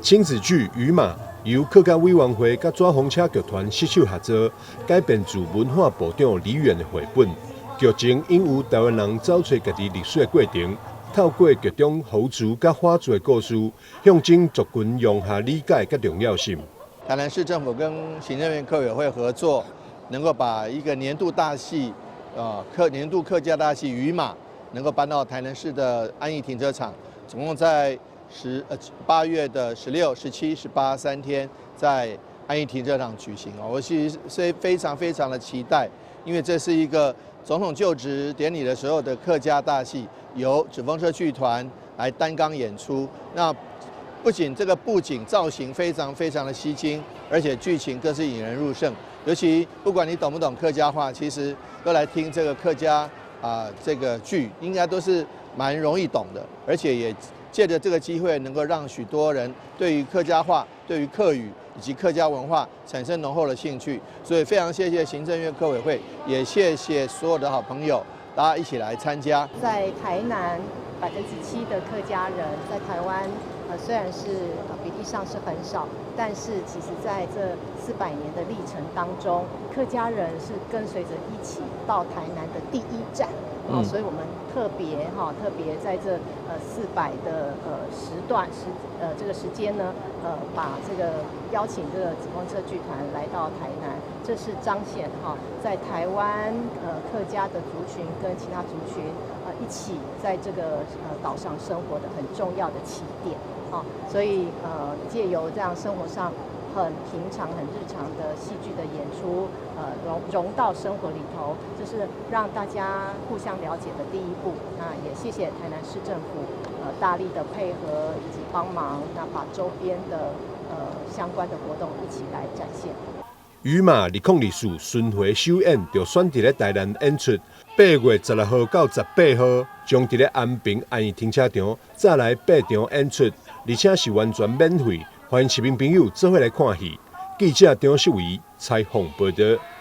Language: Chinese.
亲子剧《鱼马》由客家委员会甲纸风车剧团携手合作，改编自文化部长李远的绘本。剧情引有台湾人走出家己历史的过程，透过剧中豪族甲花族的故事，象征族群融合理解甲重要性。台南市政府跟行政院客委会合作，能够把一个年度大戏，年度客家大戏《鱼马》，能够搬到台南市的安义停车场，总共在8月的16、17、18 3天在安义停车场举行我其实非常的期待，因为这是一个总统就职典礼的时候的客家大戏，由纸风车剧团来担纲演出。那不仅这个布景造型非常的吸睛，而且剧情更是引人入胜。尤其不管你懂不懂客家话，其实都来听这个客家这个剧，应该都是蛮容易懂的，而且也借着这个机会，能够让许多人对于客家话、对于客语以及客家文化产生浓厚的兴趣。所以非常谢谢行政院客委会，也谢谢所有的好朋友，大家一起来参加。在台南7%的客家人，在台湾虽然是比例上是很少，但是其实在这400年的历程当中，客家人是跟随着一起到台南的第一站。所以我们特别在这400的这个时间呢，把这个邀请这个纸风车剧团来到台南，这是彰显在台湾客家的族群跟其他族群一起在这个岛上生活的很重要的起点所以借由这样生活上很平常、很日常的戏剧的演出，融到生活里头，这是让大家互相了解的第一步。那也谢谢台南市政府大力的配合以及帮忙，那把周边的相关的活动一起来展现。鱼马2024巡回首演就选伫咧台南演出，8月16号到18号将伫咧安平安义停车场再来8场演出，而且是完全免费。欢迎市民朋友做伙来看戏。记者张秀仪采访报道。